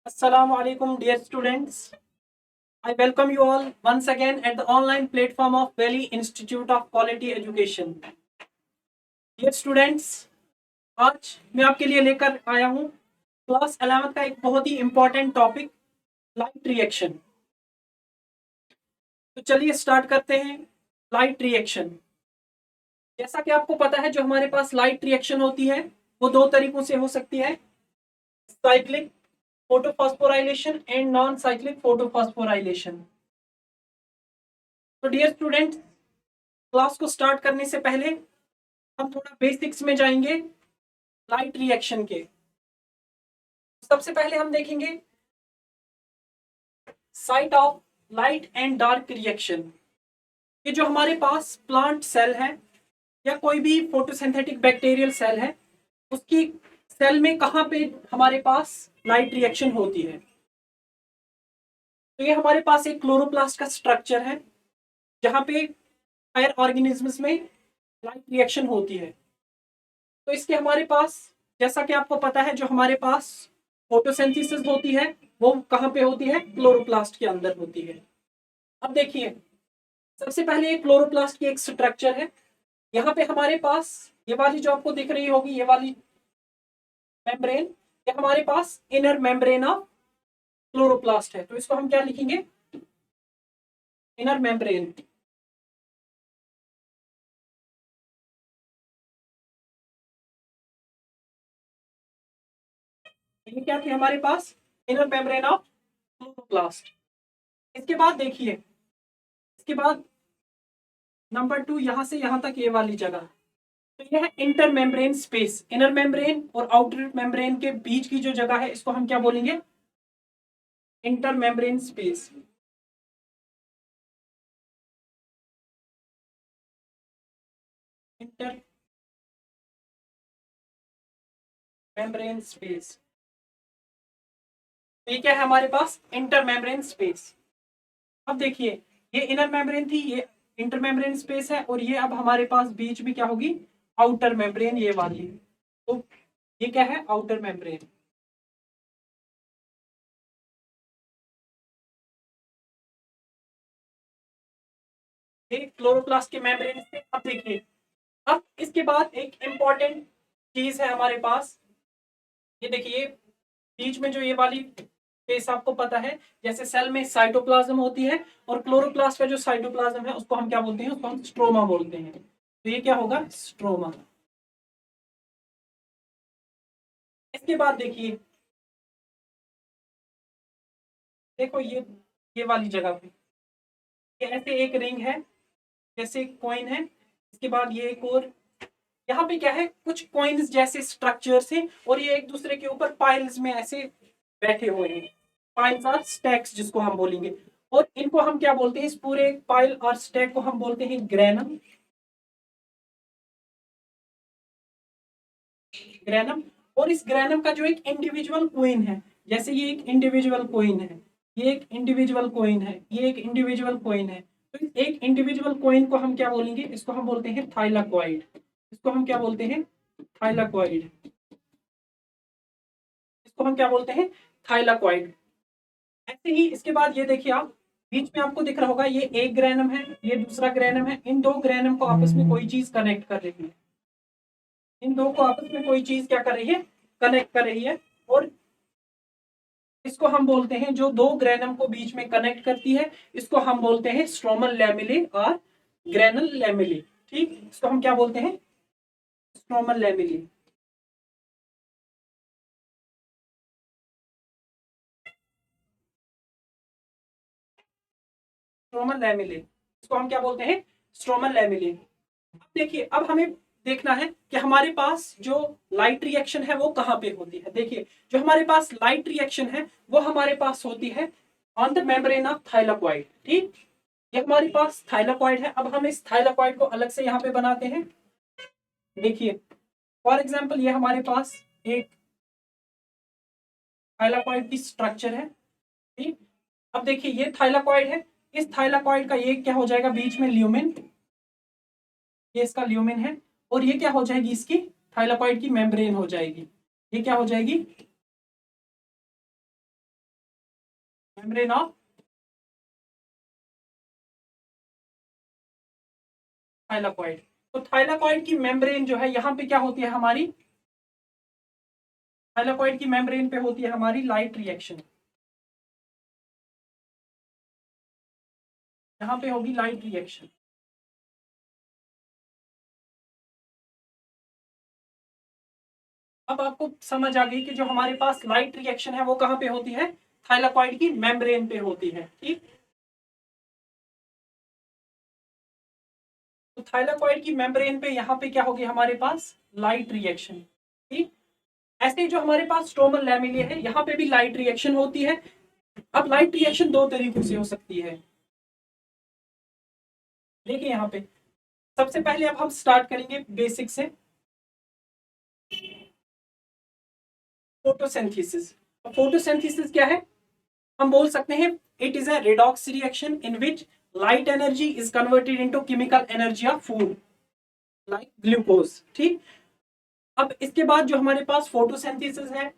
Assalamu alaikum, dear students. I welcome you all once again at the online platform of Valley Institute of Quality Education. Dear students, आज मैं आपके लिए लेकर आया हूँ class 11th का एक बहुत ही इंपॉर्टेंट टॉपिक लाइट रिएक्शन। तो चलिए स्टार्ट करते हैं। लाइट रिएक्शन, जैसा कि आपको पता है, जो हमारे पास लाइट रिएक्शन होती है वो दो तरीकों से हो सकती है, cyclic photophosphorylation and non cyclic photophosphorylation. तो डियर स्टूडेंट, क्लास को स्टार्ट करने से पहले हम थोड़ा बेसिक्स में जाएंगे लाइट रिएक्शन के। सबसे पहले हम देखेंगे site of light and dark reaction. ये जो हमारे पास प्लांट सेल है या कोई भी फोटोसिंथेटिक बैक्टीरियल सेल है, उसकी सेल में कहाँ पे हमारे पास लाइट रिएक्शन होती है। तो ये हमारे पास एक क्लोरोप्लास्ट का स्ट्रक्चर है जहाँ पे हायर ऑर्गेनिजम्स में लाइट रिएक्शन होती है। तो इसके हमारे पास, जैसा कि आपको पता है, जो हमारे पास फोटोसिंथेसिस होती है वो कहाँ पे होती है, क्लोरोप्लास्ट के अंदर होती है। अब देखिए, सबसे पहले एक क्लोरोप्लास्ट की एक स्ट्रक्चर है। यहाँ पे हमारे पास ये वाली जो आपको दिख रही होगी, ये वाली मेम्ब्रेन, ये हमारे पास इनर मेम्ब्रेन ऑफ क्लोरोप्लास्ट है। तो इसको हम क्या लिखेंगे, इनर मेम्ब्रेन। ये क्या थी हमारे पास, इनर मेम्ब्रेन ऑफ क्लोरोप्लास्ट। इसके बाद देखिए, इसके बाद नंबर 2, यहां से यहां तक ये वाली जगह, तो यह है inter membrane space. Inner membrane और आउटर मेम्ब्रेन के बीच की जो जगह है, इसको हम क्या बोलेंगे, inter membrane space. Inter membrane space, ये क्या है हमारे पास, इंटर मेम्ब्रेन स्पेस। अब देखिए, ये इनर मेम्ब्रेन थी, ये इंटर मेम्ब्रेन स्पेस है, और ये अब हमारे पास बीच में क्या होगी, आउटर मेम्ब्रेन, ये वाली। तो ये क्या है, आउटर मेम्ब्रेन। ये क्लोरोप्लास्ट के मेम्ब्रेन से। अब देखिए, अब इसके बाद एक इंपॉर्टेंट चीज है हमारे पास। ये देखिए, बीच में जो ये वाली स्पेस आपको पता है, जैसे सेल में साइटोप्लाज्म होती है, और क्लोरोप्लास्ट का जो साइटोप्लाज्म है उसको हम क्या बोलते हैं, उसको हम स्ट्रोमा बोलते हैं। तो ये क्या होगा, स्ट्रोमा। इसके बाद देखिए, देखो ये वाली जगह पे ये ऐसे एक रिंग है, जैसे कॉइन है। इसके बाद ये एक और, यहाँ पे क्या है, कुछ कॉइन्स जैसे स्ट्रक्चर्स हैं, और ये एक दूसरे के ऊपर पाइल्स में ऐसे बैठे हुए हैं। पाइल्स और स्टैक्स जिसको हम बोलेंगे, और इनको हम क्या बोलते हैं, इस पूरे पाइल और स्टैक को हम बोलते हैं ग्रेनम। ग्रेनम। और इस ग्रेनम का जो एक इंडिविजुअल कोइन है, जैसे ये एक इंडिविजुअल कोइन है, ये एक इंडिविजुअल कोइन है, ये एक इंडिविजुअल कोइन है। तो इस एक इंडिविजुअल कोइन को हम क्या बोलेंगे, इसको हम बोलते हैं थाइलाकॉइड। इसको हम क्या बोलते हैं, थाइलाकॉइड। इसको हम क्या बोलते हैं, थाइलाकॉइड। ऐसे ही इसके बाद ये देखिए, आप बीच में आपको दिख रहा होगा, ये एक ग्रेनम है, ये दूसरा ग्रेनम है। इन दो ग्रेनम को आपस में कोई चीज कनेक्ट कर रही है। इन दो को आपस में कोई चीज क्या कर रही है, कनेक्ट कर रही है। और इसको हम बोलते हैं, जो दो ग्रेनम को बीच में कनेक्ट करती है, इसको हम बोलते हैं स्ट्रोमल लैमेले और ग्रेनल लैमेले। ठीक, इसको हम क्या बोलते हैं, स्ट्रोमल लैमेले। स्ट्रोमल लैमेले, इसको हम क्या बोलते हैं, स्ट्रोमल लैमेले। अब देखिए, अब हमें देखना है कि हमारे पास जो लाइट रिएक्शन है वो कहाँ पे होती है। देखिए, जो हमारे पास लाइट रिएक्शन है वो हमारे पास होती है on the membrane of thylakoid. ठीक, ये हमारे पास थाइलाकॉइड है। अब हम इस थाइलाकॉइड को अलग से यहाँ पे बनाते हैं। देखिए, फॉर एग्जाम्पल, ये हमारे पास एक थाइलाकॉइड की स्ट्रक्चर है। ठीक, अब देखिए, ये थाइलाकॉइड है। इस थाइलाकॉइड का ये क्या हो जाएगा, बीच में ल्यूमेन, ये इसका ल्यूमेन है। और ये क्या हो जाएगी, इसकी थाइलाकॉइड की मेम्ब्रेन हो जाएगी। ये क्या हो जाएगी, मेम्ब्रेन ऑफ थाइलाकॉइड। तो थाइलाकॉइड की मेम्ब्रेन जो है यहाँ पे क्या होती है हमारी, थाइलाकॉइड की मेम्ब्रेन पे होती है हमारी लाइट रिएक्शन। यहाँ पे होगी लाइट रिएक्शन। अब आपको समझ आ गई कि जो हमारे पास लाइट रिएक्शन है वो कहाँ पे होती है, थाइलाकॉइड की मेम्ब्रेन पे होती है। ठीक, तो थाइलाकॉइड की मेम्ब्रेन पे यहाँ पे क्या होगी हमारे पास, लाइट रिएक्शन। ठीक, ऐसे ही जो हमारे पास स्ट्रोमल लैमेलिया है यहाँ पे भी लाइट रिएक्शन होती है। अब लाइट रिएक्शन दो तरीकों से हो सकती है। देखिए यहाँ पे सबसे पहले अब हम स्टार्ट करेंगे बेसिक से, फोटोसिंथेसिस। फोटोसिंथेसिस क्या है, हम बोल सकते हैं it is a redox reaction in which light energy is converted into chemical energy of food like glucose. ठीक, अब इसके बाद जो हमारे पास फोटोसिंथेसिस है,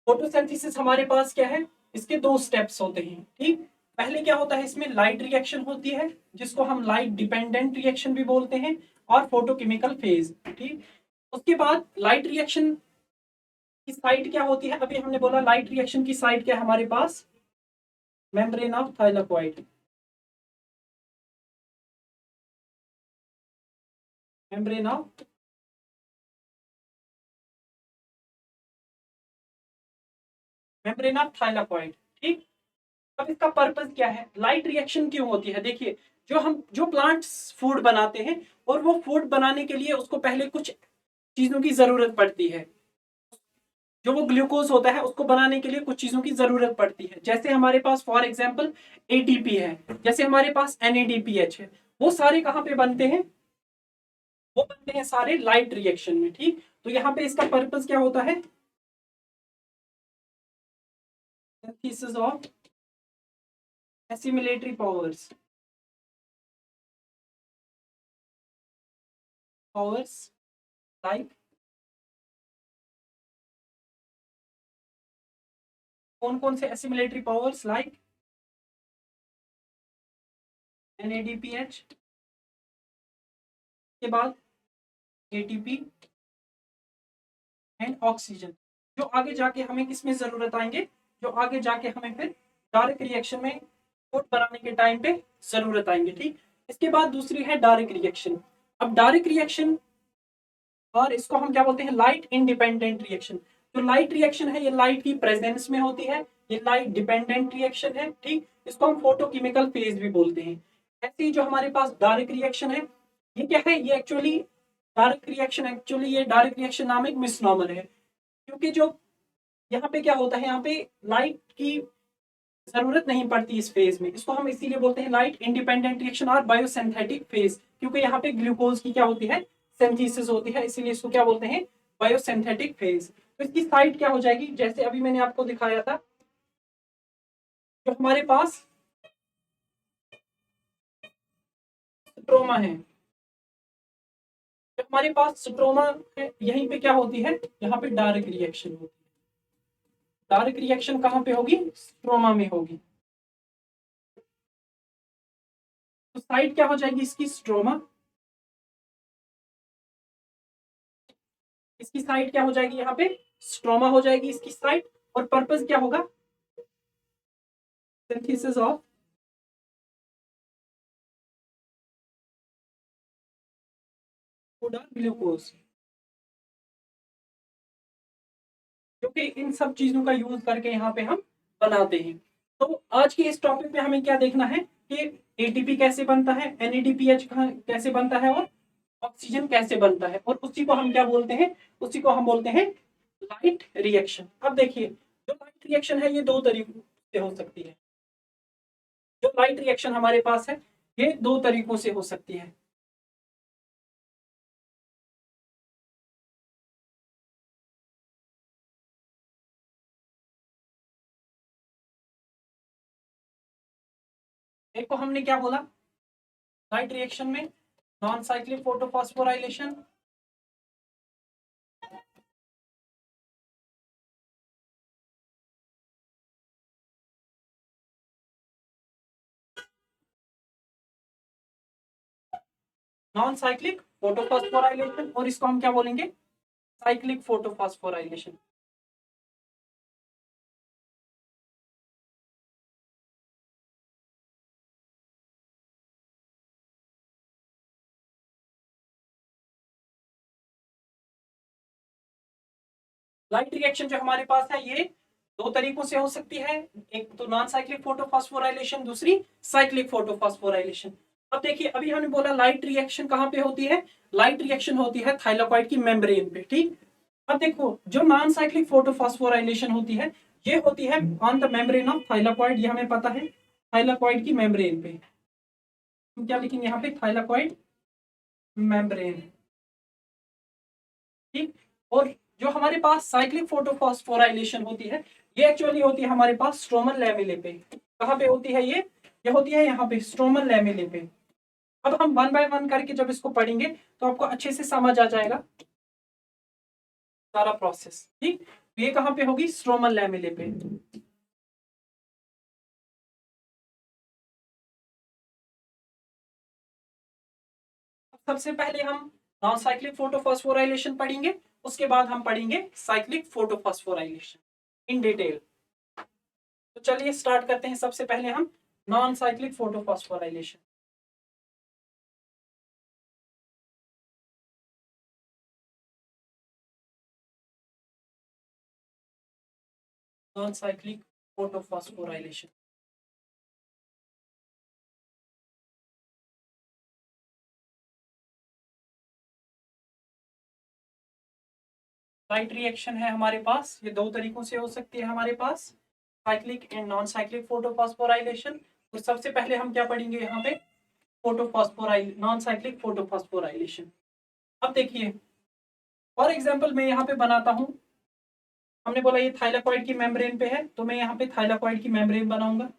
फोटोसिंथेसिस हमारे पास क्या है, इसके दो स्टेप्स होते हैं। ठीक, पहले क्या होता है, इसमें लाइट रिएक्शन होती है जिसको हम लाइट डिपेंडेंट रिएक्शन भी बोलते हैं, और फोटोकेमिकल फेज। ठीक, उसके बाद लाइट रिएक्शन की साइट क्या होती है, अभी हमने बोला लाइट रिएक्शन की साइट क्या है हमारे पास, membrane of thylakoid. Membrane of membrane of thylakoid. ठीक, अब इसका पर्पस क्या है, लाइट रिएक्शन क्यों होती है। देखिए, जो प्लांट्स फूड बनाते हैं और वो फूड बनाने के लिए उसको पहले कुछ चीजों की जरूरत पड़ती है। जो वो ग्लूकोज होता है उसको बनाने के लिए कुछ चीजों की जरूरत पड़ती है। जैसे हमारे पास फॉर एग्जांपल एटीपी है, जैसे हमारे पास एनएडीपीएच है, वो सारे कहाँ पे बनते हैं, वो बनते हैं सारे लाइट रिएक्शन में। ठीक, तो यहाँ पे इसका पर्पस क्या होता है, synthesis of assimilatory powers like, कौन कौन से एसिमिलेटरी पावर्स लाइक एनएडीपीएच के बाद एटीपी एंड ऑक्सीजन, जो आगे जाके हमें किसमें जरूरत आएंगे, जो आगे जाके हमें फिर डायरेक्ट रिएक्शन में फूड बनाने के टाइम पे जरूरत आएंगे। ठीक, इसके बाद दूसरी है डायरेक्ट रिएक्शन। अब डायरेक्ट रिएक्शन, और इसको हम क्या बोलते हैं, लाइट इंडिपेंडेंट रिएक्शन। जो लाइट रिएक्शन है ये लाइट की प्रेजेंस में होती है, ये लाइट डिपेंडेंट रिएक्शन है। ठीक, इसको हम फोटोकेमिकल फेज भी बोलते हैं। ऐसे ही जो हमारे पास डायरेक्ट रिएक्शन है, ये क्या है, ये एक्चुअली डायरेक्ट रिएक्शन नाम एक मिसनॉमर है, क्योंकि जो यहाँ पे क्या होता है, यहाँ पे लाइट की जरूरत नहीं पड़ती इस फेज में, इसको हम इसीलिए बोलते हैं लाइट इंडिपेंडेंट रिएक्शन और बायोसिंथेटिक फेज, क्योंकि यहाँ पे ग्लूकोज की क्या होती है, सिंथेसिस होती है, इसीलिए इसको क्या बोलते हैं, बायोसिंथेटिक फेज। तो इसकी साइड क्या हो जाएगी, जैसे अभी मैंने आपको दिखाया था, जो हमारे पास स्ट्रोमा है, जो हमारे पास स्ट्रोमा है, यहीं पे क्या होती है, यहाँ पे डायरेक्ट रिएक्शन होती है। डायरेक्ट रिएक्शन कहाँ पे होगी, स्ट्रोमा में होगी। तो साइड क्या हो जाएगी इसकी, स्ट्रोमा। इसकी साइड क्या हो जाएगी, यहाँ पे स्ट्रोमा हो जाएगी इसकी साइड। और पर्पस क्या होगा, सिंथेसिस ऑफ फूड और ग्लूकोज, जो कि इन सब चीजों का यूज करके यहाँ पे हम बनाते हैं। तो आज की इस टॉपिक में हमें क्या देखना है कि एटीपी कैसे बनता है, एनएडीपीएच कैसे बनता है, और ऑक्सीजन कैसे बनता है, और उसी को हम क्या बोलते हैं, उसी को हम बोलते हैं लाइट रिएक्शन। अब देखिए, जो लाइट रिएक्शन है ये दो तरीकों से हो सकती है। जो लाइट रिएक्शन हमारे पास है ये दो तरीकों से हो सकती है। एक को हमने क्या बोला, लाइट रिएक्शन में non cyclic photophosphorylation, non cyclic photophosphorylation, और इसको हम क्या बोलेंगे, साइक्लिक फोटोफॉस्फोराइलेशन। लाइट रिएक्शन जो हमारे पास है ये दो तरीकों से हो सकती है, एक तो नॉन साइक्लिक फोटोफॉस्फोराइलेशन, दूसरी साइक्लिक फोटोफॉस्फोराइलेशन। अब देखिए, अभी हमने बोला लाइट रिएक्शन कहाँ पे होती है, लाइट रिएक्शन होती है थाइलाकॉइड की मेम्ब्रेन पे, ठीक। अब देखो, जो नॉन साइक्लिक फोटोफॉस्फोराइलेशन होती है ये होती है on the membrane of thylakoid, ये हमें पता है, थाइलाकॉइड की मेम्ब्रेन पे। हम क्या लिखेंगे यहाँ पे, थाइलाकॉइड मेम्ब्रेन, ठीक। और जो हमारे पास साइक्लिक फोटोफॉस्फोराइलेशन होती है ये एक्चुअली होती है हमारे पास स्ट्रोमल लैमेले पे। कहाँ पे होती है ये होती है यहाँ पे स्ट्रोमल लैमेले पे। अब हम वन बाय वन करके जब इसको पढ़ेंगे तो आपको अच्छे से समझ आ जाएगा सारा प्रोसेस, ठीक। तो ये कहाँ पे होगी, स्ट्रोमल लैमेले पे। सबसे पहले हम नॉन साइक्लिक फोटोफॉस्फोराइलेशन पढ़ेंगे, उसके बाद हम पढ़ेंगे साइक्लिक फोटोफॉस्फोराइलेशन इन डिटेल। तो चलिए स्टार्ट करते हैं, सबसे पहले हम non cyclic photophosphorylation. Non cyclic photophosphorylation, light reaction है हमारे पास, ये दो तरीकों से हो सकती है हमारे पास, cyclic and non cyclic photophosphorylation. तो सबसे पहले हम क्या पढ़ेंगे यहाँ पे, फोटोफॉस्फोराइल नॉन साइक्लिक फोटोफॉस्फोराइलेशन। अब देखिए, फॉर एग्जांपल मैं यहाँ पे बनाता हूँ, हमने बोला ये थाइलाकॉइड की मेम्ब्रेन पे है, तो मैं यहाँ पे थाइलाकॉइड की मेम्ब्रेन बनाऊंगा।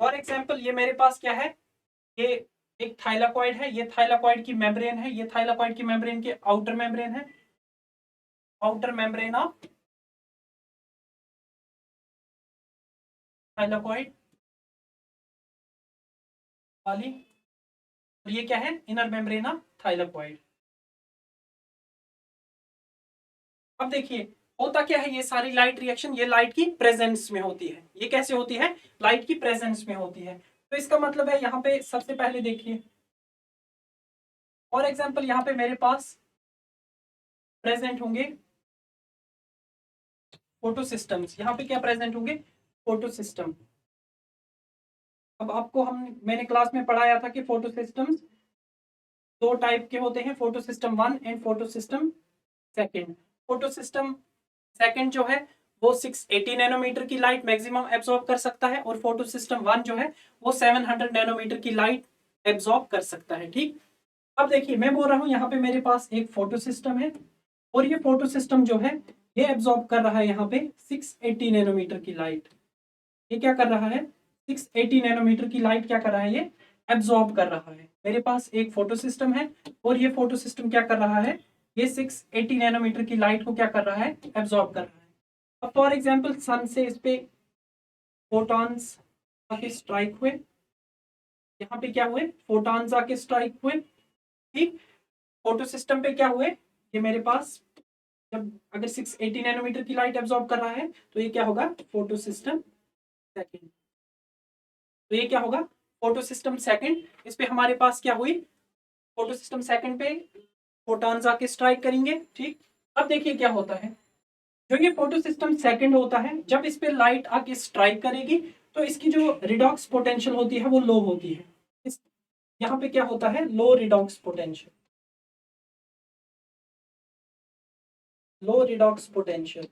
फॉर एग्जाम्पल ये मेरे पास क्या है, ये एक थाइलाकॉइड है, ये थाइलाकॉइड की मेम्ब्रेन है, ये थाइलाकॉइड की मेम्ब्रेन के आउटर मेम्ब्रेन है, आउटर मेम्ब्रेन ऑफ थाइलाकॉइड वाली, और ये क्या है, इनर मेम्ब्रेन ऑफ थाइलाकॉइड। अब देखिए, होता क्या है, ये सारी लाइट रिएक्शन ये लाइट की प्रेजेंस में होती है। ये कैसे होती है, लाइट की प्रेजेंस में होती है। तो इसका मतलब है यहाँ पे सबसे पहले देखिए, फॉर एग्जाम्पल यहाँ पे मेरे पास प्रेजेंट होंगे फोटो सिस्टम्स, यहाँ पे क्या प्रेजेंट होंगे, फोटो सिस्टम। अब आपको मैंने क्लास में पढ़ाया था कि फोटो सिस्टम्स दो टाइप के होते हैं, photo system 1 and photo system second. Photo system second जो है वो 680 नैनोमीटर की लाइट मैक्सिमम एब्जॉर्ब कर सकता है, और फोटो सिस्टम 1 जो है वो 700 नैनोमीटर की लाइट एब्जॉर्ब कर सकता है, ठीक। अब देखिए, मैं बोल रहा हूँ यहाँ पे मेरे पास एक फोटो सिस्टम है, और ये फोटो सिस्टम जो है ये एब्जॉर्ब कर रहा है यहाँ पे 680 नैनोमीटर की लाइट। ये क्या कर रहा है, 680 नैनोमीटर की लाइट क्या कर रहा है, ये एब्जॉर्ब कर रहा है। मेरे पास एक फोटो सिस्टम है, और ये फोटो सिस्टम क्या कर रहा है, ये 680 नैनोमीटर की लाइट को क्या कर रहा है, एब्जॉर्ब कर रहा है। अब फॉर एग्जांपल सन से इस पे फोटॉन्स आके स्ट्राइक हुए, यहाँ पे क्या हुए, फोटॉन्स आके स्ट्राइक हुए, ठीक। फोटो सिस्टम पे क्या हुए, ये मेरे पास जब अगर 680 नैनोमीटर की लाइट एब्जॉर्ब कर रहा है तो ये क्या होगा, फोटो सिस्टम सेकेंड। तो ये क्या होगा, फोटो सिस्टम सेकेंड। इस पे हमारे पास क्या हुई, फोटो सिस्टम सेकेंड पे फोटॉन्स आके स्ट्राइक करेंगे, ठीक। अब देखिए क्या होता है, जो ये फोटो सिस्टम सेकेंड होता है, जब इस पे लाइट आके स्ट्राइक करेगी तो इसकी जो रिडॉक्स पोटेंशियल होती है वो लो होती है। इस यहाँ पे क्या होता है, लो रिडॉक्स पोटेंशियल, लो रिडॉक्स पोटेंशियल।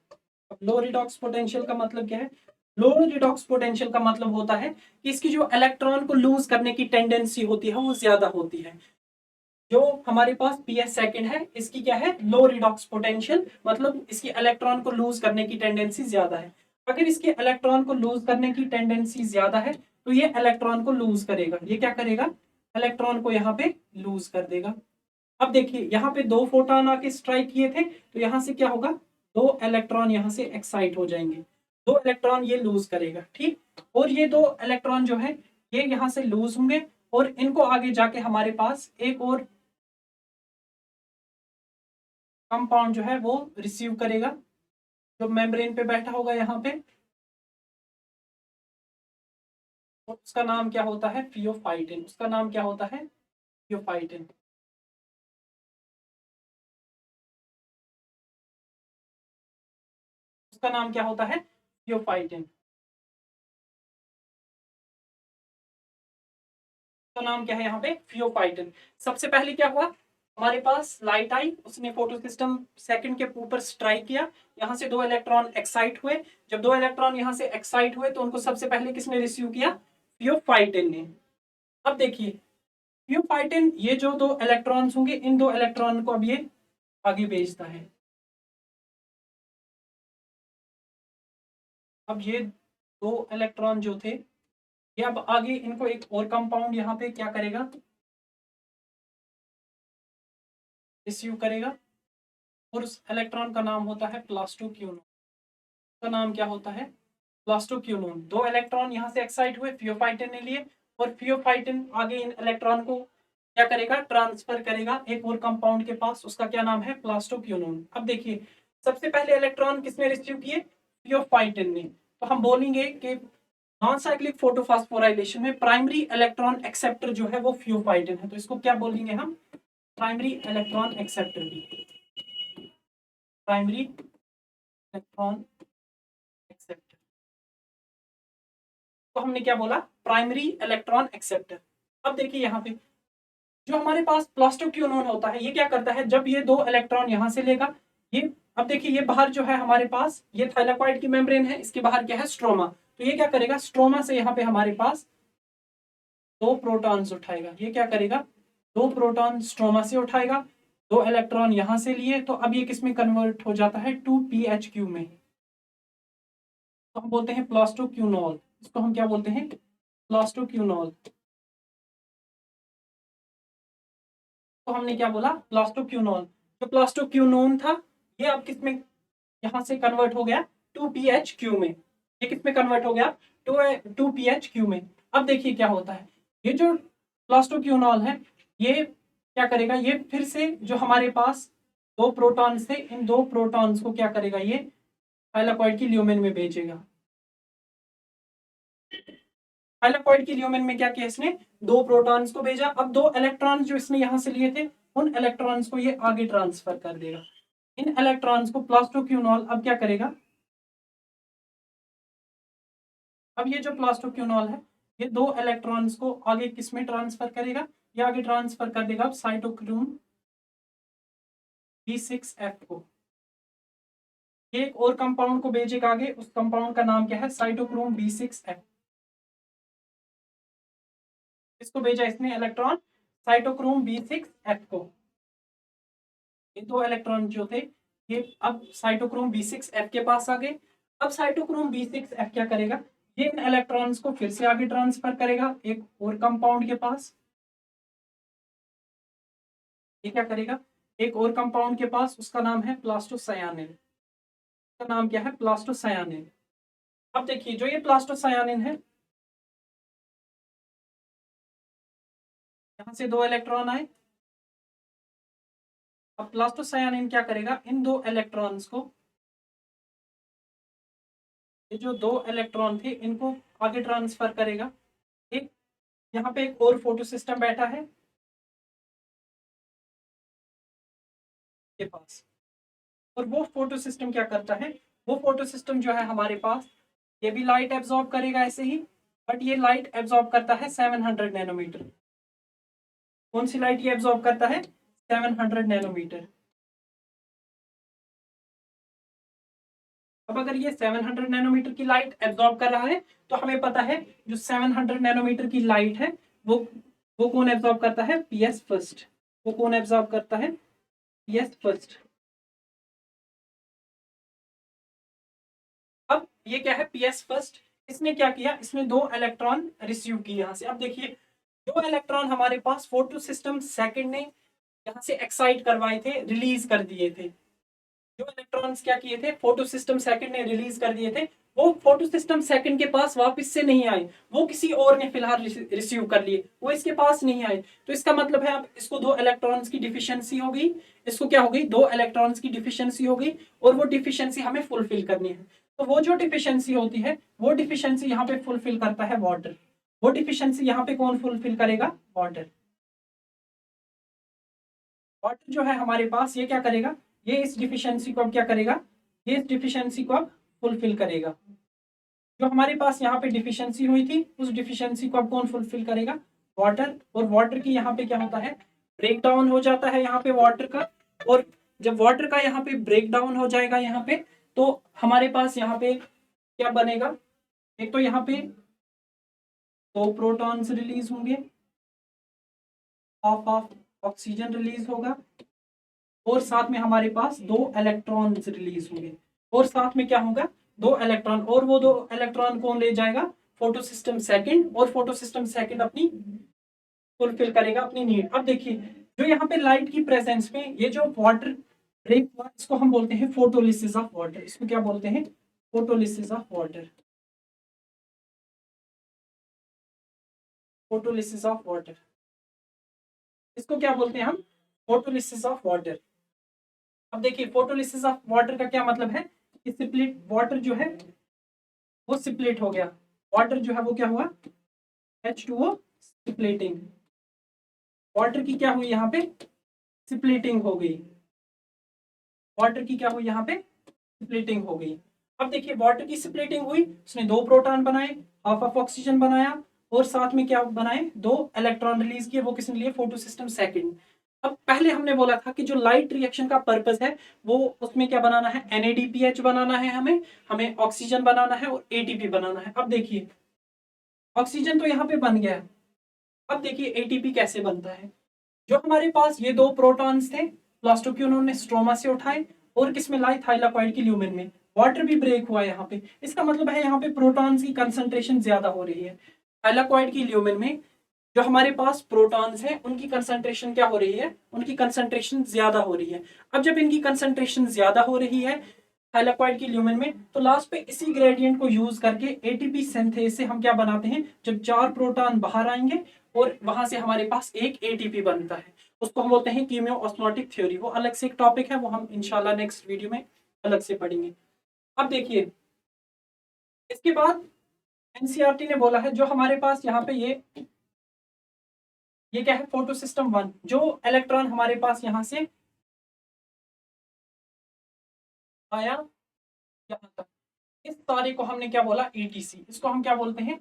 अब लो रिडॉक्स पोटेंशियल का मतलब क्या है, लो रिडॉक्स पोटेंशियल का मतलब होता है कि इसकी जो इलेक्ट्रॉन को लूज करने की टेंडेंसी होती है वो ज्यादा होती है। जो हमारे पास पी एस सेकेंड है इसकी क्या है, लो रिडॉक्स पोटेंशियल, मतलब इसकी इलेक्ट्रॉन को लूज करने की टेंडेंसी ज्यादा है। अगर इसके इलेक्ट्रॉन को लूज करने की टेंडेंसी ज्यादा है तो ये इलेक्ट्रॉन को लूज करेगा, ये क्या करेगा, इलेक्ट्रॉन को यहाँ पे लूज कर देगा। अब देखिए यहाँ पे 2 फोटॉन आके स्ट्राइक किए थे, तो यहाँ से क्या होगा, 2 इलेक्ट्रॉन यहाँ से एक्साइट हो जाएंगे, 2 इलेक्ट्रॉन ये लूज करेगा, ठीक। और ये 2 इलेक्ट्रॉन जो है ये यहाँ से लूज होंगे और इनको आगे जाके हमारे पास एक और कंपाउंड जो है वो रिसीव करेगा, जो मेम्ब्रेन पे बैठा होगा यहाँ पे, और उसका नाम क्या होता है, फियोफाइटिन। उसका नाम क्या होता है, फियोफाइटिन। उसका नाम क्या होता है, फियोफाइटिन। उसका नाम क्या है यहाँ पे, फियोफाइटिन। सबसे पहले क्या हुआ, हमारे पास लाइट आई, उसने फोटो सिस्टम सेकंड के ऊपर स्ट्राइक किया, यहाँ से 2 इलेक्ट्रॉन एक्साइट हुए। जब 2 इलेक्ट्रॉन यहाँ से एक्साइट हुए तो उनको सबसे पहले किसने रिसीव किया, फियोफाइटिन ने। अब देखिए फियोफाइटिन ये जो 2 इलेक्ट्रॉन्स होंगे, इन 2 इलेक्ट्रॉन को अब ये आगे भेजता है। अब ये 2 इलेक्ट्रॉन जो थे ये अब आगे इनको एक और कंपाउंड यहाँ पे क्या करेगा, रिसीव करेगा, और उस इलेक्ट्रॉन का नाम होता है प्लास्टोक्यूनोन। का नाम क्या होता है, प्लास्टोक्यूनोन। 2 इलेक्ट्रॉन यहाँ से एक्साइट हुए, फियोफाइटिन ने लिए, और फियोफाइटिन आगे इन इलेक्ट्रॉन को क्या करेगा, ट्रांसफर करेगा एक और कंपाउंड के पास, उसका क्या नाम है, प्लास्टोक्यूनोन। अब देखिए सबसे पहले इलेक्ट्रॉन किसने रिसीव किए, फियोफाइटिन ने। तो हम बोलेंगे कि नॉन साइक्लिक फोटोफॉस्फोराइलेशन में प्राइमरी इलेक्ट्रॉन एक्सेप्टर जो है वो फियोफाइटिन है, तो इसको क्या बोलेंगे हम, प्राइमरी इलेक्ट्रॉन एक्सेप्टर भी, प्राइमरी इलेक्ट्रॉन एक्सेप्टर। तो हमने क्या बोला, प्राइमरी इलेक्ट्रॉन एक्सेप्टर। अब देखिए यहाँ पे जो हमारे पास प्लास्टोक्यूनोन होता है ये क्या करता है, जब ये 2 इलेक्ट्रॉन यहाँ से लेगा, ये अब देखिए ये बाहर जो है हमारे पास ये थाइलाकॉइड की मेम्ब्रेन है, इसके बाहर क्या है, स्ट्रोमा। तो ये क्या करेगा, स्ट्रोमा से यहाँ पे हमारे पास 2 प्रोटॉन्स उठाएगा। ये क्या करेगा, 2 प्रोटॉन स्ट्रोमा से उठाएगा, 2 इलेक्ट्रॉन यहाँ से लिए, तो अब ये किस में कन्वर्ट हो जाता है, 2pHq में। तो हम बोलते हैं प्लास्टोक्यूनोल, इसको हम क्या बोलते हैं, प्लास्टोक्यूनोल। तो हमने क्या बोला, प्लास्टोक्यूनोल। जो प्लास्टोक्यूनोन था ये अब किस में यहाँ से कन्वर्ट हो गया, 2pHq में। ये किस में कन्वर्ट हो गया, 2pHq में। अब देखिए क्या होता है, ये जो प्लास्टोक्यूनोल है ये क्या करेगा, ये फिर से जो हमारे पास 2 प्रोटॉन थे, इन 2 प्रोटॉन्स को क्या करेगा, ये थाइलाकॉइड की ल्यूमेन में भेजेगा। थाइलाकॉइड की ल्यूमेन में क्या किया इसने, 2 प्रोटॉन्स को भेजा। अब 2 इलेक्ट्रॉन्स जो इसने यहाँ से लिए थे उन इलेक्ट्रॉन्स को ये आगे ट्रांसफर कर देगा। इन इलेक्ट्रॉन्स को प्लास्टोक्यूनोल अब क्या करेगा, अब ये जो प्लास्टोक्यूनोल है ये 2 इलेक्ट्रॉन्स को आगे किस में ट्रांसफर करेगा, ये आगे ट्रांसफर कर देगा साइटोक्रोम B6F को। ये एक और कंपाउंड को भेजेगा आगे, उस कंपाउंड का नाम क्या है, साइटोक्रोम B6F। इसको भेजा इसने इलेक्ट्रॉन साइटोक्रोम B6F को। ये 2 इलेक्ट्रॉन जो थे ये अब साइटोक्रोम B6F के पास आ गए। अब साइटोक्रोम B6F क्या करेगा, ये इन इलेक्ट्रॉन्स को फिर से आगे ट्रांसफर करेगा एक और कंपाउंड के पास। ये क्या करेगा, एक और कंपाउंड के पास, उसका नाम है प्लास्टोसायानिन। उसका नाम क्या है, प्लास्टोसायानिन। अब देखिए जो ये प्लास्टोसायानिन है, यहां से 2 इलेक्ट्रॉन आए। अब प्लास्टोसायानिन क्या करेगा, इन 2 इलेक्ट्रॉन्स को, ये जो 2 इलेक्ट्रॉन थे इनको आगे ट्रांसफर करेगा। एक यहाँ पे एक और फोटो सिस्टम बैठा है के पास, और वो फोटो सिस्टम क्या करता है, वो फोटो सिस्टम जो है हमारे पास ये भी लाइट एब्जॉर्ब करेगा ऐसे ही, बट ये लाइट एब्जॉर्ब करता है 700 नैनोमीटर। कौन सी लाइट ये एब्जॉर्ब करता है, 700 नैनोमीटर। अब अगर ये 700 नैनोमीटर की लाइट एब्जॉर्ब कर रहा है तो हमें पता है जो 700 नैनोमीटर की लाइट है वो कौन एब्जॉर्ब करता है, पीएस फर्स्ट। वो कौन एब्जॉर्ब करता है, पीएस फर्स्ट। अब ये क्या है, पीएस फर्स्ट। इसने क्या किया, इसने 2 इलेक्ट्रॉन रिसीव किए यहाँ से। अब देखिए जो इलेक्ट्रॉन हमारे पास फोटो सिस्टम सेकंड ने यहाँ से एक्साइट करवाए थे, रिलीज कर दिए थे, जो इलेक्ट्रॉन्स क्या किए थे, फोटो सिस्टम सेकंड ने रिलीज कर दिए थे, वो फोटो सिस्टम सेकंड के पास वापस से नहीं आए, वो किसी और ने फिलहाल रिसीव कर लिए, वो इसके पास नहीं आए। तो इसका मतलब है अब इसको दो इलेक्ट्रॉन्स की डिफिशियंसी हो गई, इसको क्या हो गई, दो इलेक्ट्रॉन्स की डिफिशियंसी हो गई, और वो डिफिशियंसी हमें फुलफिल करनी है। तो वो जो डिफिशियंसी होती है, वो डिफिशियंसी यहाँ पे फुलफिल करता है वाटर। वो डिफिशियंसी यहाँ पे कौन फुलफिल करेगा, वाटर। वाटर जो है हमारे पास, ये क्या करेगा, ये इस डिफिशियंसी को अब क्या करेगा, ये इस डिफिशियंसी को अब फुलफिल करेगा। जो हमारे पास यहाँ पे डिफिशियंसी हुई थी, उस डिफिशियंसी को अब कौन फुलफिल करेगा, वाटर। और वाटर की यहाँ पे क्या होता है, ब्रेक डाउन हो जाता है यहाँ पे वाटर का। और जब वाटर का यहाँ पे ब्रेक डाउन हो जाएगा यहाँ पे, तो हमारे पास यहाँ पे क्या बनेगा, एक तो यहाँ पे दो प्रोटॉन्स रिलीज होंगे, हाफ ऑफ ऑक्सीजन रिलीज होगा, और साथ में हमारे पास दो इलेक्ट्रॉन्स रिलीज होंगे, और साथ में क्या होगा, दो इलेक्ट्रॉन, और वो दो इलेक्ट्रॉन कौन ले जाएगा, फोटो सिस्टम सेकंड, और फोटो सिस्टम सेकंड अपनी फुलफिल करेगा अपनी नीड। अब देखिए, जो यहाँ पे लाइट की प्रेजेंस में ये जो वाटर ब्रेक हुआ, इसको हम बोलते हैं फोटोलिसिस ऑफ वाटर। इसको क्या बोलते हैं, photolysis of water, photolysis of water, इसको क्या बोलते हैं हम, फोटोलिसिस ऑफ वाटर। अब देखिए, फोटोलिसिस ऑफ वाटर का क्या मतलब है कि स्प्लिट वाटर जो है वो स्प्लिट हो गया, वाटर जो है वो क्या हुआ, H2O स्प्लिटिंग, वाटर की क्या हुई यहाँ पे, स्प्लिटिंग हो गई, वाटर की क्या हुई यहाँ पे, स्प्लिटिंग हो गई। अब देखिए, वाटर की स्प्लिटिंग हुई, उसने दो प्रोटॉन बनाए, हाफ ऑफ ऑक्सीजन बनाया, और साथ में क्या बनाए, दो इलेक्ट्रॉन रिलीज किए, वो किसने लिए, फोटो सिस्टम सेकंड। अब पहले हमने बोला था कि जो लाइट रिएक्शन का पर्पस है, वो उसमें क्या बनाना है, NADPH बनाना है, हमें हमें ऑक्सीजन बनाना है और ATP बनाना है। अब देखिए, ऑक्सीजन तो यहाँ पे बन गया है, अब देखिए ATP कैसे बनता है। जो हमारे पास ये दो प्रोटॉन्स थे, प्लास्टोक्यूनोन ने स्ट्रोमा से उठाए और किसमें लाए, थाइलाकॉइड की ल्यूमेन में, वाटर भी ब्रेक हुआ यहाँ पे। इसका मतलब है यहाँ पे प्रोटॉन्स की कंसंट्रेशन ज्यादा हो रही है, थाइलाकॉइड की ल्यूमेन में जो हमारे पास प्रोटॉन्स हैं उनकी कंसंट्रेशन क्या हो रही है, उनकी कंसंट्रेशन ज्यादा हो रही है। अब जब इनकी कंसंट्रेशन ज्यादा हो रही है थाइलाकॉइड की ल्यूमेन में, तो लास्ट पे इसी ग्रेडियंट को यूज करके एटीपी सिंथेज से हम क्या बनाते हैं, जब चार प्रोटॉन बाहर आएंगे और वहां से हमारे पास एक एटीपी बनता है, उसको हम बोलते हैं कीमियो ऑस्मोटिक थ्योरी। वो अलग से एक टॉपिक है, वो हम इंशाल्लाह नेक्स्ट वीडियो में अलग से पढ़ेंगे। अब देखिए, इसके बाद एनसीईआरटी ने बोला है, जो हमारे पास यहाँ पे ये क्या है, फोटो सिस्टम वन, जो इलेक्ट्रॉन हमारे पास यहाँ से आया यहाँ तक, इस सारे को हमने क्या बोला, ईटीसी। इसको हम क्या बोलते हैं,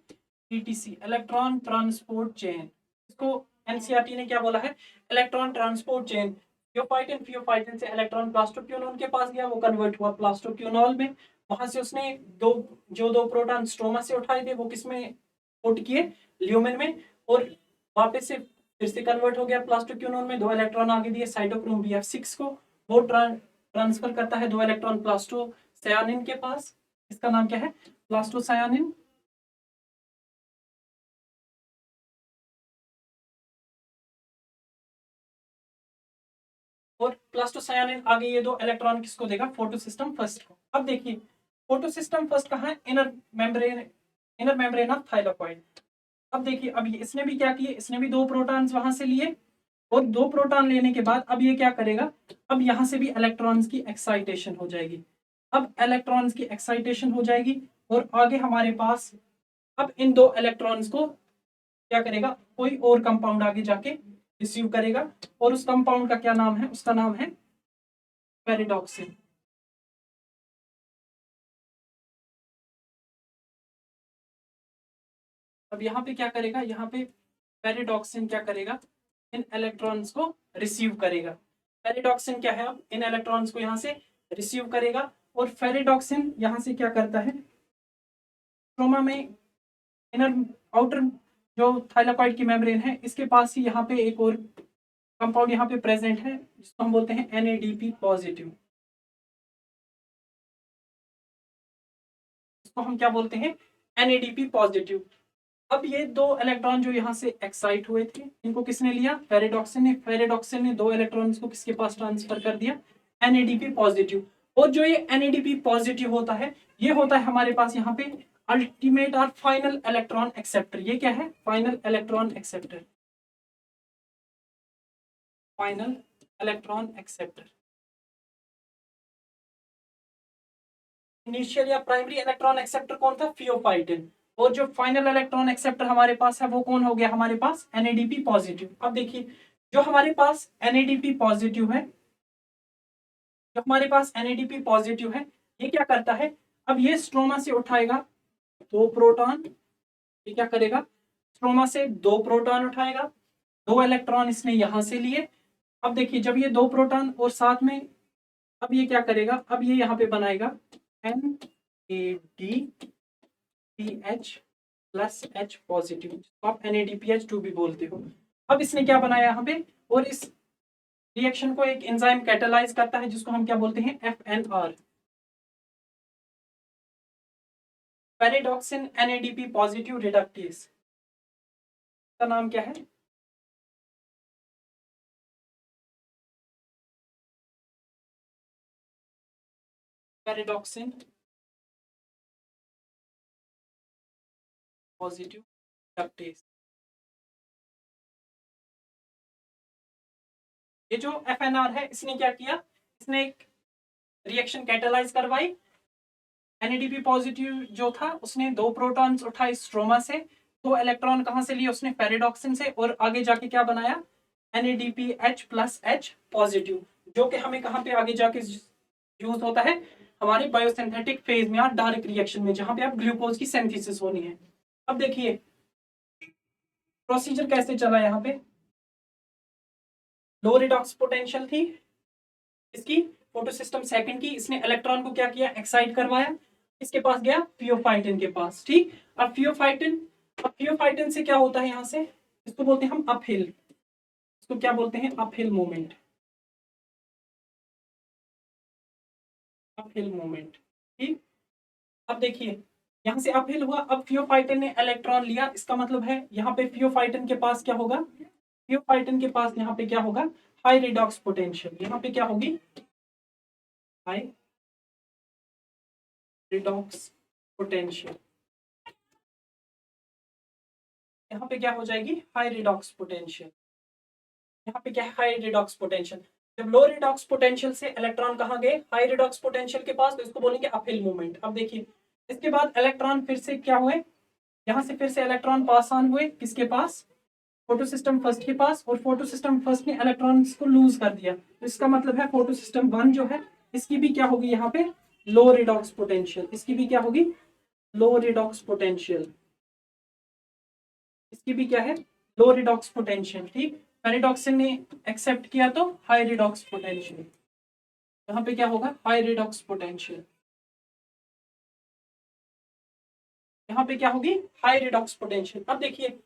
ईटीसी, इलेक्ट्रॉन ट्रांसपोर्ट चेन। इसको एनसीईआरटी ने क्या बोला है, इलेक्ट्रॉन ट्रांसपोर्ट चेन। फियोफाइटिन से इलेक्ट्रॉन प्लास्टोक्यूनोन के पास गया, वो कन्वर्ट हुआ प्लास्टोक्यूनॉल में, वहां से उसने दो प्रोटॉन स्ट्रोमा से उठाए थे, वो किसमें पुट किए, ल्यूमेन में, और वापस से फिर से कन्वर्ट हो गया प्लास्टोक्यूनोन में, दो इलेक्ट्रॉन आगे दिए साइटोक्रोम BF6 को, वो ट्रांसफर करता है दो इलेक्ट्रॉन प्लास्टोसायानिन के पास, इसका नाम क्या है, प्लास्टोसायानिन। और प्लास्टोसायानिन आगे ये दो इलेक्ट्रॉन किसको देगा, फोटो सिस्टम फर्स्ट को। अब देखिए, फोटो सिस्टम फर्स्ट कहाँ है, इनर मेम्ब्रेन ऑफ थाइलाकॉइड। अब देखिए, अब इसने भी क्या किए, इसने भी दो प्रोटॉन्स वहां से लिए, और दो प्रोटॉन लेने के बाद अब ये क्या करेगा, अब यहां से भी इलेक्ट्रॉन्स की एक्साइटेशन हो जाएगी, अब इलेक्ट्रॉन्स की एक्साइटेशन हो जाएगी, और आगे हमारे पास अब इन दो इलेक्ट्रॉन्स को क्या करेगा, कोई और कंपाउंड आगे जाके रिसीव करेगा, और उस कंपाउंड का क्या नाम है, उसका नाम है पेरिडॉक्सिन। अब यहाँ पे क्या करेगा, यहाँ पे पेरिडॉक्सिन क्या करेगा, इन इलेक्ट्रॉन्स को रिसीव करेगा। पेरिडॉक्सिन क्या है, अब इन इलेक्ट्रॉन्स को यहाँ से रिसीव करेगा, और फेरिडॉक्सिन यहाँ से क्या करता है, स्ट्रोमा में इनर आउटर जो थाइलाकॉइड की मेम्ब्रेन है, इसके पास ही यहाँ पे एक और कंपाउंड यहाँ पे प्रेजेंट है, जिसको हम बोलते हैं NADP पॉजिटिव। इसको हम क्या बोलते हैं, NADP पॉजिटिव। अब ये दो इलेक्ट्रॉन जो यहाँ से एक्साइट हुए थे, इनको किसने लिया? फेरेडॉक्सिन ने। फेरेडॉक्सिन ने दो इलेक्ट्रॉन्स को किसके पास ट्रांसफर कर दिया? NADP positive. और जो ये NADP पॉजिटिव होता है, ये होता है हमारे पास यहाँ पे अल्टीमेट और फाइनल इलेक्ट्रॉन एक्सेप्टर। ये क्या है? Final electron acceptor. Final electron acceptor. Initial या प्राइमरी इलेक्ट्रॉन एक्सेप्टर कौन था? थियोफाइटिन। और जो फाइनल इलेक्ट्रॉन एक्सेप्टर हमारे पास है वो कौन हो गया हमारे पास? NADP positive. अब देखिए, जो हमारे पास NADP पॉजिटिव है, जो हमारे पास NADP पॉजिटिव है, ये क्या करता है? अब ये स्ट्रोमा से उठाएगा दो प्रोटॉन। ये क्या करेगा? स्ट्रोमा से दो प्रोटॉन उठाएगा, दो इलेक्ट्रॉन इसने यहां से लिए। अब देखिए, जब ये दो प्रोटॉन और साथ में, अब ये क्या करेगा? अब ये यहाँ पे बनाएगा NADPH प्लस H पॉजिटिव, जिसको आप NADPH2 भी बोलते हो। अब इसने क्या बनाया यहाँ पे? और इस रिएक्शन को एक एंजाइम कैटालाइज करता है, जिसको हम क्या बोलते हैं? FNR, ferredoxin NADP positive reductase. का नाम क्या है? Ferredoxin positive reductase. ये जो FNR है, इसने क्या किया? इसने एक रिएक्शन कैटालाइज करवाई। NADP पॉजिटिव जो था, उसने दो प्रोटॉन्स उठाए स्ट्रोमा से, दो इलेक्ट्रॉन कहां से लिए? उसने फेरेडॉक्सिन से, और आगे जाके क्या बनाया? NADPH प्लस H पॉजिटिव, जो कि हमें कहां पे आगे जाके यूज होता है? हमारे बायोसिंथेटिक फेज में या डायरेक्ट रिएक्शन में, जहां पे अब ग्लूकोज की सिंथेसिस होनी है। अब देखिए प्रोसीजर कैसे चला। यहाँ पे लो रिडॉक्स पोटेंशियल थी इसकी, फोटोसिस्टम सेकंड की। इसने इलेक्ट्रॉन को क्या किया? एक्साइट करवाया। इसके पास गया फियोफाइटिन के पास, ठीक। अब फियोफाइटिन से क्या होता है? यहाँ से इसको बोलते हैं हम अपहिल। इसको क्या बोलते हैं? Uphill movement. अपहिल मूवमेंट, ठीक। अब देखिए, यहाँ से अपहिल हुआ। अब फियोफाइटिन ने इलेक्ट्रॉन लिया, इसका मतलब है यहाँ पे फियोफाइटिन के पास क्या होगा? फियोफाइटिन के पास यहाँ पे क्या होगा? High redox potential. यहाँ पे क्या होगी? High redox potential. यहाँ पे क्या हो जाएगी? High redox potential. यहाँ पे क्या है? High redox potential. जब लो रिडॉक्स पोटेंशियल से इलेक्ट्रॉन कहाँ गए? हाई रिडॉक्स पोटेंशियल के पास, तो इसको बोलेंगे अपहिल मूवमेंट। अब देखिए, इसके बाद इलेक्ट्रॉन फिर से क्या हुए? यहाँ से फिर से इलेक्ट्रॉन पास ऑन हुए किसके पास? फोटो सिस्टम फर्स्ट के पास। और फोटो सिस्टम फर्स्ट ने इलेक्ट्रॉन्स को लूज कर दिया, तो इसका मतलब है फोटो सिस्टम वन जो है, इसकी भी क्या होगी? यहाँ पे लो रिडॉक्स पोटेंशियल। इसकी भी क्या होगी? लो रिडॉक्स पोटेंशियल। इसकी भी क्या है? लो रिडॉक्स पोटेंशियल, ठीक। फेरेडॉक्सिन ने एक्सेप्ट किया तो हाई रिडॉक्स पोटेंशियल। यहाँ पे क्या होगा? High redox potential. यहाँ पे क्या होगी? High redox potential. अब देखिए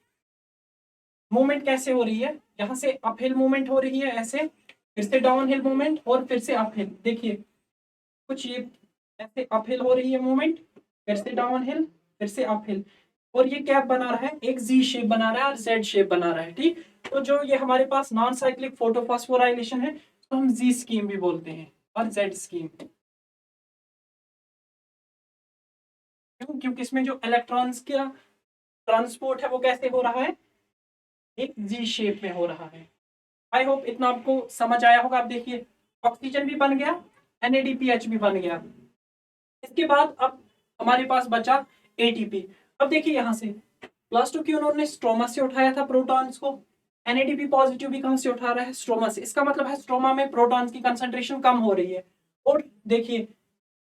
मूवमेंट कैसे हो रही है। यहाँ से अपहिल मूवमेंट हो रही है ऐसे, फिर से डाउन हिल मूवमेंट, और फिर से अपहिल। देखिए कुछ ये ऐसे अपहिल हो रही है मूवमेंट, फिर से डाउन हिल, फिर से अपहिल। और ये क्या बना रहा है? एक जी शेप बना रहा है और जेड शेप बना रहा है, ठीक। तो जो ये हमारे पास नॉन साइक्लिक फोटोफॉस्फोराइलेशन है, तो हम जी स्कीम भी बोलते हैं और जेड स्कीम। क्यों? क्योंकि इसमें जो इलेक्ट्रॉन्स का ट्रांसपोर्ट है वो कैसे हो रहा है? एक जी शेप में हो रहा है। आई होप इतना आपको समझ आया होगा। आप देखिए, ऑक्सीजन भी बन गया, NADPH भी बन गया। इसके बाद अब हमारे पास बचा ATP। अब देखिए, यहाँ से प्लस टू क्यों उन्होंने स्ट्रोमा से उठाया था प्रोटॉन्स को, NADP पॉजिटिव भी कहां से उठा रहा है? स्ट्रोमा से। इसका मतलब है स्ट्रोमा में प्रोटॉन्स की कंसंट्रेशन कम हो रही है। और देखिए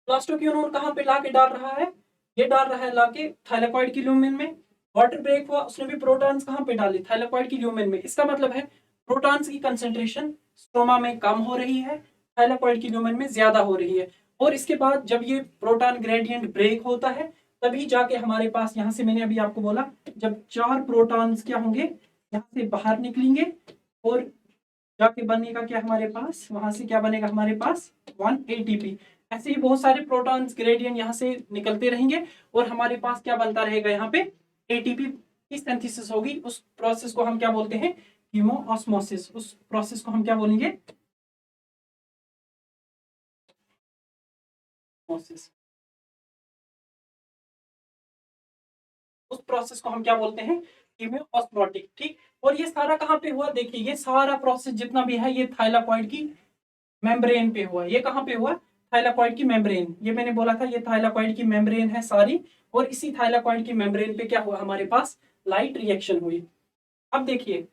प्लस टू क्यों कहां पे लाके डाल रहा है? ये डाल रहा है लाके थाइलाकॉइड की ल्यूमेन में। वाटर ब्रेक हुआ, उसने भी प्रोटॉन्स कहां पे डाले? थाइलाकॉइड की ल्यूमेन में। इसका मतलब है प्रोटॉन्स की कंसंट्रेशन स्ट्रोमा में कम हो रही है, थाइलाकॉइड की ल्यूमेन में ज्यादा हो रही है। और इसके बाद जब ये प्रोटॉन ग्रेडियंट ब्रेक होता है, तभी जाके हमारे पास, यहाँ से मैंने अभी आपको बोला, जब चार प्रोटॉन्स क्या होंगे? यहाँ से बाहर निकलेंगे, और जाके बनेगा क्या हमारे पास? वहां से क्या बनेगा हमारे पास? 1 ATP। ऐसे ही बहुत सारे प्रोटॉन्स ग्रेडियंट यहाँ से निकलते रहेंगे, और हमारे पास क्या बनता रहेगा? यहाँ पे ATP की सिंथेसिस होगी, उस प्रोसेस को हम क्या बोलते हैं, कीमोऑस्मोसिस। उस प्रोसेस को हम क्या बोलेंगे, ऑस्मोसिस। उस प्रोसेस को हम क्या बोलते हैं, कीमोऑस्मोटिक। ठीक, और ये सारा कहाँ पे हुआ, देखिए ये सारा प्रोसेस जितना भी है ये थाइलाकॉइड की मेम्ब्रेन पे हुआ। ये कहाँ पे हुआ, थाइलाकॉइड की मेम्ब्रेन। ये मैंने बोला था ये थाइलाकॉइड की मेम्ब्रेन है सारी, और इसी थाइलाकॉइड की मेम्ब्रेन पे क्या हुआ, हमारे पास लाइट रिएक्शन हुई। अब देखिए,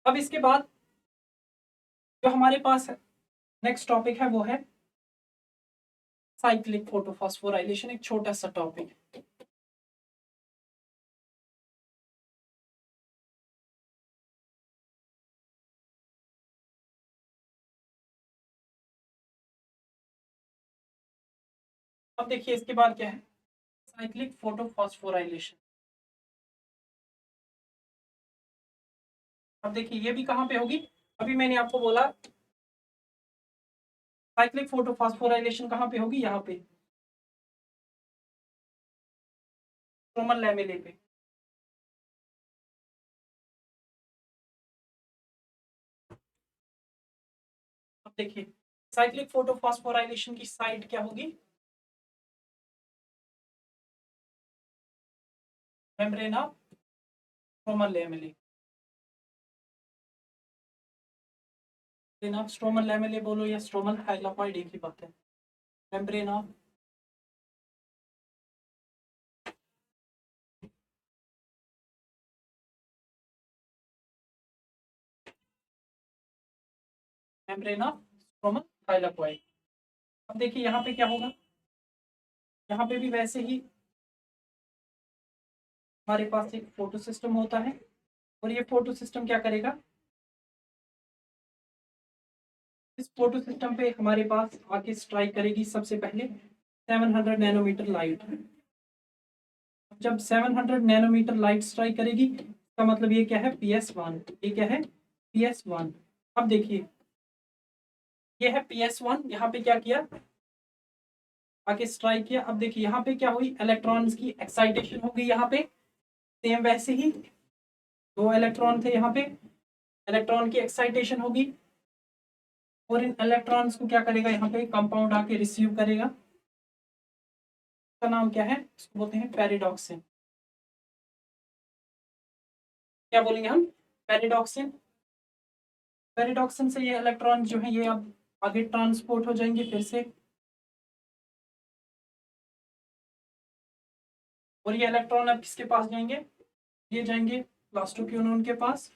अब इसके बाद जो हमारे पास नेक्स्ट टॉपिक है वो है साइक्लिक फोटोफॉस्फोराइलेशन। एक छोटा सा टॉपिक है। अब देखिए इसके बाद क्या है, साइक्लिक फोटोफॉस्फोराइलेशन। अब देखिए ये भी कहाँ पे होगी, अभी मैंने आपको बोला साइक्लिक फोटोफॉस्फोराइलेशन कहाँ पे होगी, यहाँ पे स्ट्रोमल लैमेले पे। अब देखिए साइक्लिक फोटोफॉस्फोराइलेशन की साइट क्या होगी, मेम्ब्रेन ऑफ स्ट्रोमल लैमेले। आप स्ट्रोमल लैमेले बोलो या स्ट्रोमल थाइलाकॉइड, एक ही बात है। Membrane of membrane of stromal thylakoid. अब देखिए यहाँ पे क्या होगा, यहाँ पे भी वैसे ही हमारे पास एक फोटो सिस्टम होता है, और ये फोटो सिस्टम क्या करेगा, इस फोटो सिस्टम पे हमारे पास आके स्ट्राइक करेगी सबसे पहले 700 नैनोमीटर लाइट। जब 700 नैनोमीटर लाइट स्ट्राइक करेगी, इसका मतलब ये क्या है, PS1। ये क्या है, PS1। अब देखिए ये है PS1, यहाँ पे क्या किया, आके स्ट्राइक किया। अब देखिए यहाँ पे क्या हुई, इलेक्ट्रॉन्स की एक्साइटेशन हो गई यहाँ पे। सेम वैसे ही दो इलेक्ट्रॉन थे यहाँ पे, इलेक्ट्रॉन की एक्साइटेशन होगी, और इन इलेक्ट्रॉन्स को क्या करेगा, यहाँ पे कंपाउंड आके रिसीव करेगा। इसका नाम क्या है, इसको बोलते हैं पेरिडॉक्सिन। क्या बोलेंगे हम, पेरिडॉक्सिन। पेरिडॉक्सिन से ये इलेक्ट्रॉन जो है ये अब आगे ट्रांसपोर्ट हो जाएंगे फिर से, और ये इलेक्ट्रॉन अब किसके पास जाएंगे, ये जाएंगे प्लास्टोक्यूनोन के पास।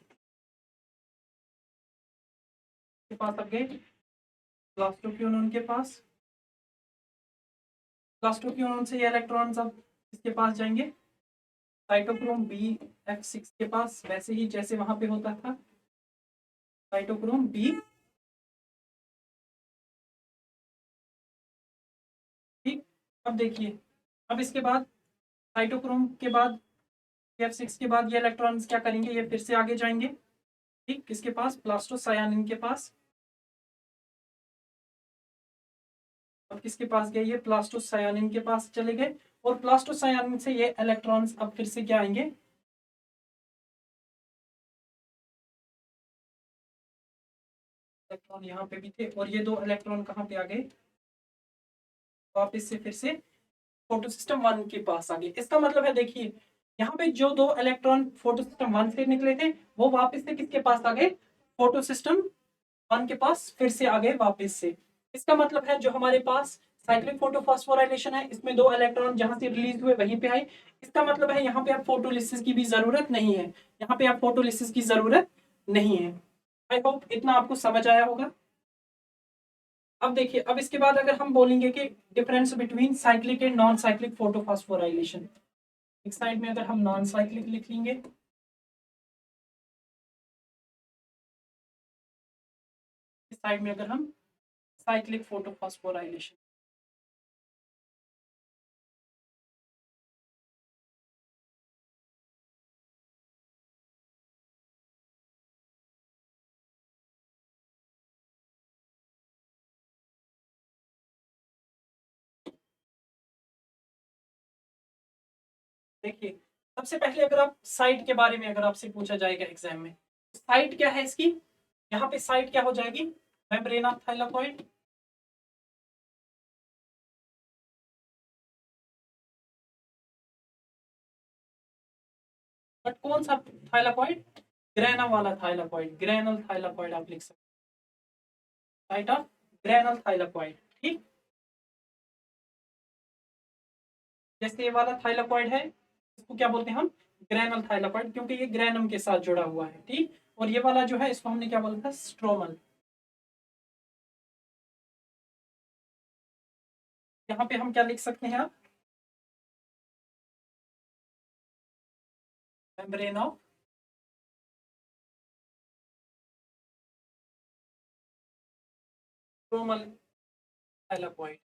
के पास अब गए प्लास्टोक्यूनोन के पास। प्लास्टोक्यूनोन से ये इलेक्ट्रॉन्स अब किसके पास जाएंगे, साइटोक्रोम B6 के पास, वैसे ही जैसे वहां पे होता था साइटोक्रोम B। ठीक, अब देखिए, अब इसके बाद साइटोक्रोम के बाद F6 के बाद ये इलेक्ट्रॉन्स क्या करेंगे, ये फिर से आगे जाएंगे। ठीक, किसके पास, प्लास्टोसायानिन के पास। अब किसके पास गए, ये प्लास्टोसायानिन के पास चले गए, और प्लास्टोसायानिन से ये इलेक्ट्रॉन्स अब फिर से क्या आएंगे, इलेक्ट्रॉन यहाँ पे भी थे, और ये दो इलेक्ट्रॉन कहाँ पे आ गए, वापस से फिर से फोटो सिस्टम 1 के पास आ गए। इसका मतलब है देखिए यहाँ पे जो दो इलेक्ट्रॉन फोटो सिस्टम 1 से निकले थे, वो वापस से किसके पास आ गए, फोटो सिस्टम 1 के पास फिर से आ गए वापस से। इसका मतलब है जो हमारे पास साइक्लिक फोटोफॉस्फोराइलेशन है, इसमें दो इलेक्ट्रॉन जहां से रिलीज हुए वहीं पे आए। इसका मतलब है यहाँ पे आप फोटोलिसिस की भी जरूरत नहीं है, यहाँ पे आप फोटोलिसिस की जरूरत नहीं है। आई होप इतना आपको समझ आया होगा। अब देखिए, अब इसके बाद अगर हम बोलेंगे कि difference between cyclic and non cyclic photophosphorylation, एक साइड में अगर हम नॉन साइक्लिक लिख लेंगे, इस साइड में अगर हम साइक्लिक फोटोफॉस्फोराइलेशन। देखिए सबसे पहले अगर आप साइट के बारे में अगर आपसे पूछा जाएगा एग्जाम में, साइट क्या है इसकी, यहाँ पे साइट क्या हो जाएगी, मेम्ब्रेन ऑफ थाइलाकॉइड। बट कौन सा थाइलाकॉइड, ग्रेनम वाला थाइलाकॉइड, ग्रेनल थाइलाकॉइड आप लिख सकते, साइट ऑफ ग्रेनल थाइलाकॉइड। ठीक, जैसे ये वाला थाइलाकॉइड है इसको क्या बोलते हैं हम, ग्रेनल थाइलाकॉइड, क्योंकि ये ग्रेनम के साथ जुड़ा हुआ है। ठीक, और ये वाला जो है इसको हमने क्या बोला था, स्ट्रोमल। यहाँ पे हम क्या लिख सकते हैं आप, मेम्ब्रेन ऑफ स्ट्रोमल थाइलाकॉइड।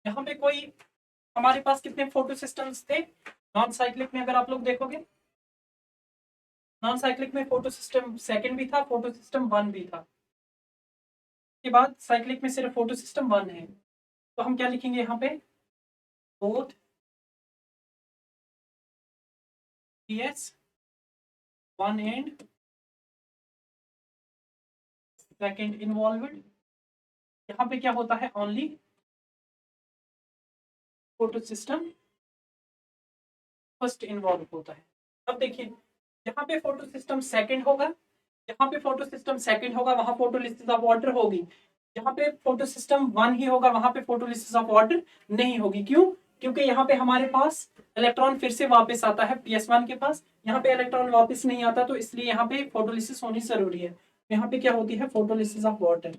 यहाँ पे कोई हमारे पास कितने फोटो सिस्टम्स थे नॉन साइक्लिक में, अगर आप लोग देखोगे नॉन साइक्लिक में फोटो सिस्टम सेकंड भी था, फोटो सिस्टम वन भी था, के बाद साइक्लिक में सिर्फ फोटो सिस्टम वन है। तो हम क्या लिखेंगे यहाँ पे, both PS one and second involved. यहाँ पे क्या होता है, only photo system first involve होता है। अब देखिए यहाँ पे फोटो सिस्टम सेकंड होगा, यहाँ पे फोटो सिस्टम सेकंड होगा, वहां फोटोलिसिस ऑफ वाटर होगी। यहाँ पे फोटो सिस्टम वन ही होगा, वहां पे फोटोलिसिस ऑफ वाटर नहीं होगी। क्यों, क्योंकि यहाँ पे हमारे पास इलेक्ट्रॉन फिर से वापस आता है PS1 के पास, यहाँ पे इलेक्ट्रॉन वापस नहीं आता, तो इसलिए यहाँ पे फोटोलिसिस होनी जरूरी है। यहाँ पे क्या होती है, photolysis of water.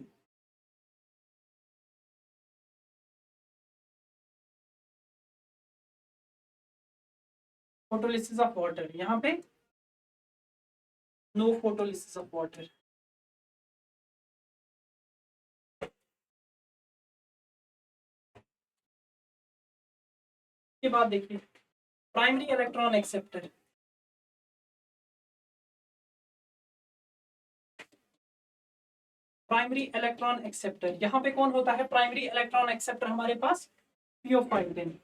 Photolysis of water, यहाँ पे नो फोटोलिसिस ऑफ वाटर। के बाद देखिए primary electron acceptor. Primary electron acceptor, यहाँ पे कौन होता है प्राइमरी इलेक्ट्रॉन एक्सेप्टर हमारे पास, PO5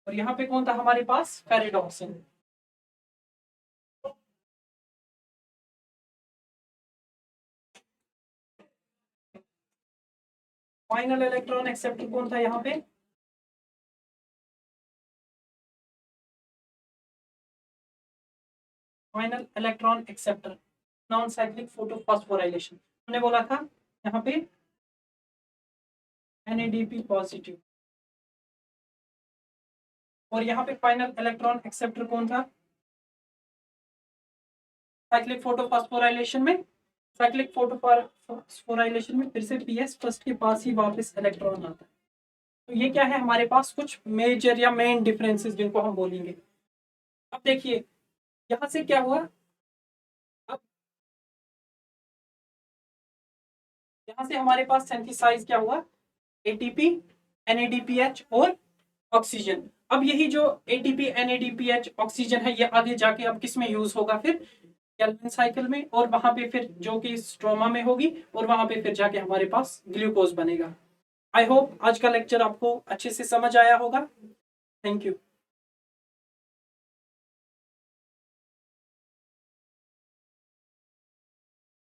और यहाँ पे कौन था हमारे पास, फेरिडोक्सिन। फाइनल इलेक्ट्रॉन एक्सेप्टर कौन था यहाँ पे, final electron acceptor non cyclic photophosphorylation, हमने बोला था यहाँ पे NADP पॉजिटिव। और यहाँ पे फाइनल इलेक्ट्रॉन एक्सेप्टर कौन था, साइक्लिक फोटोफॉस्फोराइलेशन में, साइक्लिक फोटोफॉस्फोराइलेशन में फिर से PS फर्स्ट के पास ही वापस इलेक्ट्रॉन आता है। तो ये क्या है हमारे पास कुछ मेजर या मेन डिफरेंसेस जिनको हम बोलेंगे। अब देखिए यहाँ से क्या हुआ, अब यहाँ से हमारे पास सिंथेसाइज क्या हुआ, ATP NADPH और ऑक्सीजन। अब यही जो ATP NADPH ऑक्सीजन है ये आगे जाके अब किस में यूज होगा, फिर कैल्विन साइकिल में, और वहां पे फिर जो कि स्ट्रोमा में होगी, और वहां पे फिर जाके हमारे पास ग्लूकोज बनेगा। आई होप आज का लेक्चर आपको अच्छे से समझ आया होगा। Thank you.